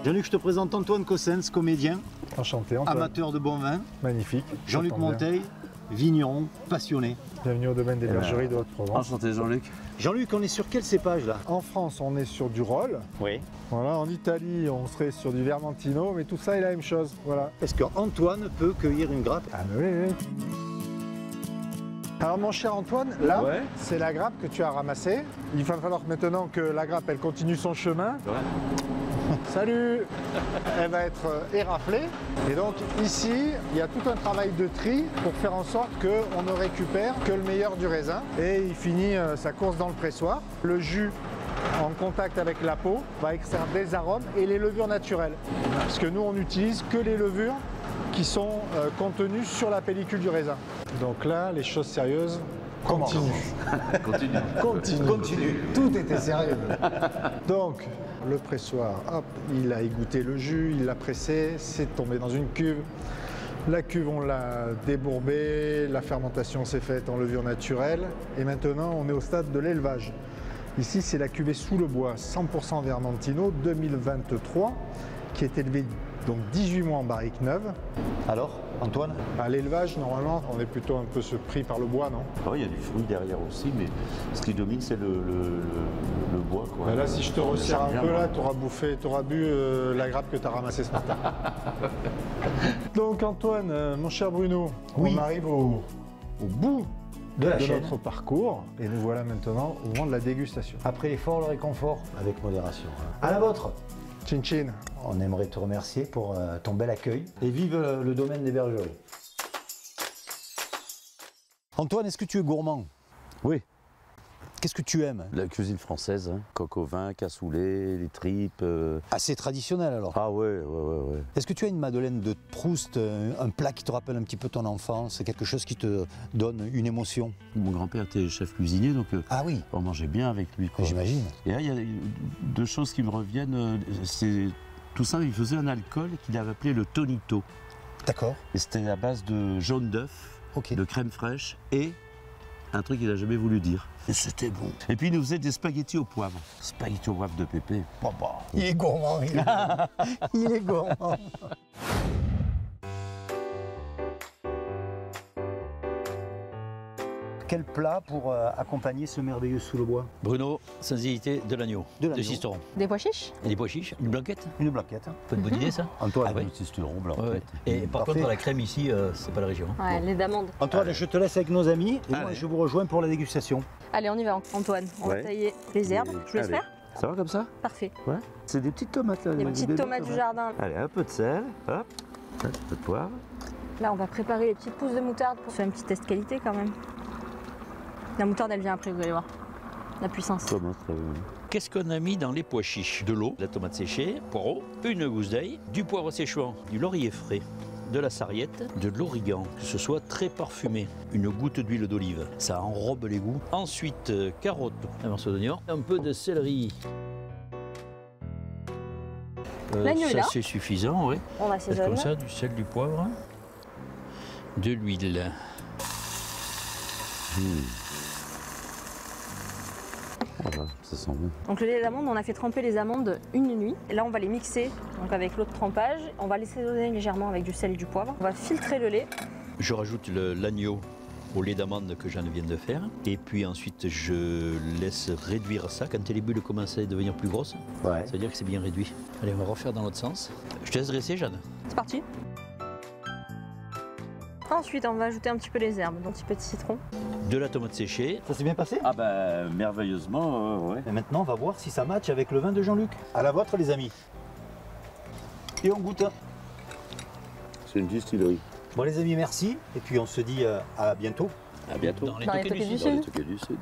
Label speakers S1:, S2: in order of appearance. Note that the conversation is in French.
S1: Jean-Luc, je te présente Antoine Cossens, comédien,
S2: Enchanté, Antoine.
S1: amateur de bon vin.
S2: Magnifique.
S1: Jean-Luc Monteil, vigneron, passionné.
S2: Bienvenue au domaine des bergeries de Haute-Provence.
S3: Enchanté Jean-Luc.
S1: Jean-Luc, on est sur quel cépage là?
S2: En France, on est sur du Rolle.
S1: Oui.
S2: Voilà, en Italie, on serait sur du Vermentino, mais tout ça est la même chose. Voilà.
S1: Est-ce qu'Antoine peut cueillir une grappe?
S2: Ah mais oui, oui. Alors mon cher Antoine, là,
S3: Ouais.
S2: c'est la grappe que tu as ramassée. Il va falloir maintenant que la grappe, elle continue son chemin.
S3: Ouais.
S2: Salut. Elle va être éraflée. Et donc ici, il y a tout un travail de tri pour faire en sorte qu'on ne récupère que le meilleur du raisin. Et il finit sa course dans le pressoir. Le jus en contact avec la peau va extraire des arômes et les levures naturelles. Parce que nous, on n'utilise que les levures qui sont contenues sur la pellicule du raisin. Donc là, les choses sérieuses continuent. Continue. Tout était sérieux. Donc, le pressoir, hop, il a égoutté le jus, il l'a pressé, c'est tombé dans une cuve. La cuve, on l'a débourbée, la fermentation s'est faite en levure naturelle. Et maintenant, on est au stade de l'élevage. Ici, c'est la cuvée sous le bois, 100% Vermentino 2023, qui est élevée donc 18 mois en barrique neuve.
S1: Alors, Antoine?
S2: À l'élevage, normalement, on est plutôt un peu pris par le bois, non?
S3: Ah oui, il y a du fruit derrière aussi, mais ce qui domine, c'est le bois. Quoi.
S2: Ben là, si je te resserre un
S3: J'aime
S2: peu,
S3: bien,
S2: là,
S3: moi.
S2: tu auras bu la grappe que tu as ramassée ce matin. Donc, Antoine, mon cher Bruno,
S1: Oui.
S2: on arrive au bout
S1: De la chaîne.
S2: notre parcours et nous voilà maintenant au moment de la dégustation.
S1: Après l'effort, le réconfort, avec modération. À la vôtre!
S2: Chin chin.
S1: On aimerait te remercier pour ton bel accueil. Et vive le domaine des bergeries. Antoine, est-ce que tu es gourmand?
S3: Oui,
S1: Qu'est-ce que tu aimes?
S3: la cuisine française, hein. Coq au vin, cassoulet, les tripes.
S1: Assez traditionnel alors.
S3: Ah ouais.
S1: Est-ce que tu as une madeleine de Proust, un plat qui te rappelle un petit peu ton enfance, quelque chose qui te donne une émotion?
S3: Mon grand-père était chef cuisinier, donc
S1: Ah oui,
S3: on mangeait bien avec lui. Quoi.
S1: j'imagine.
S3: Et là, il y a deux choses qui me reviennent. C'est tout ça, il faisait un alcool qu'il avait appelé le tonito.
S1: D'accord,
S3: Et c'était à base de jaune d'œuf,
S1: ok.
S3: de crème fraîche et un truc qu'il n'a jamais voulu dire.
S1: Et c'était bon.
S3: Et puis il nous faisait des spaghettis au poivre. Spaghettis au poivre de Pépé.
S1: Il est gourmand, il est gourmand. Il est gourmand. Quel plat pour accompagner ce merveilleux sous le bois?
S4: Bruno, sans hésiter, de l'agneau,
S1: De l'agneau.
S4: cisteron.
S5: Des pois chiches?
S4: Et des pois chiches, une blanquette.
S1: Une blanquette.
S4: Pas de bonne idée ça?
S1: Antoine,
S4: Ah ouais.
S3: C'est cisteron blanc.
S4: Ouais, ouais. Et par
S1: Parfait.
S4: contre, la crème ici, c'est pas la région.
S5: Ouais, les d'amandes.
S1: Antoine, je te laisse avec nos amis et moi
S3: Allez.
S1: je vous rejoins pour la dégustation.
S5: Allez, on y va, Antoine. On va
S3: Ouais.
S5: tailler les herbes. Je vous laisse
S3: Allez.
S5: faire?
S3: Ça va comme ça?
S5: Parfait.
S3: Ouais. C'est des petites tomates là.
S5: Des petites tomates du jardin.
S3: Allez, un peu de sel, hop, un peu de poivre.
S5: Là, on va préparer les petites pousses de moutarde pour faire un petit test qualité quand même. La moutarde, elle vient après, vous allez voir. La puissance.
S3: Tomate,
S4: Qu'est-ce qu'on a mis dans les pois chiches? De l'eau, de la tomate séchée, poireau, une gousse d'ail, du poivre séchant, du laurier frais, de la sarriette, de l'origan, que ce soit très parfumé, une goutte d'huile d'olive, ça enrobe les goûts. Ensuite, carottes, un morceau d'oignon, un peu de céleri.
S5: L'agneau est
S4: Ça
S5: là.
S4: c'est suffisant, oui.
S5: On va
S4: Faites
S5: assaisonner.
S4: comme ça, du sel, du poivre, de l'huile.
S3: Voilà, ça sent bon.
S5: Donc le lait d'amande, on a fait tremper les amandes une nuit. Et là, on va les mixer donc avec l'eau de trempage. On va les assaisonner légèrement avec du sel et du poivre. On va filtrer le lait.
S4: Je rajoute l'agneau au lait d'amande que j'en viens de faire. Et puis ensuite, je laisse réduire ça. Quand les bulles commencent à devenir plus grosses,
S1: Ouais.
S4: ça veut dire que c'est bien réduit. Allez, on va refaire dans l'autre sens. Je te laisse dresser, Jeanne.
S5: C'est parti. Ensuite, on va ajouter un petit peu les herbes. Donc un petit peu de citron.
S4: De la tomate séchée.
S1: Ça s'est bien passé?
S3: Ah bah merveilleusement, ouais.
S1: Et maintenant, on va voir si ça match avec le vin de Jean-Luc. À la vôtre, les amis. Et on goûte.
S3: C'est une distillerie.
S1: Bon, les amis, merci. Et puis, on se dit à bientôt.
S3: À bientôt.
S4: Dans les
S5: Dans les
S4: Toquets
S5: Toquets du
S4: Sud.
S3: Dans les
S5: Sud.
S3: Toquets du Sud.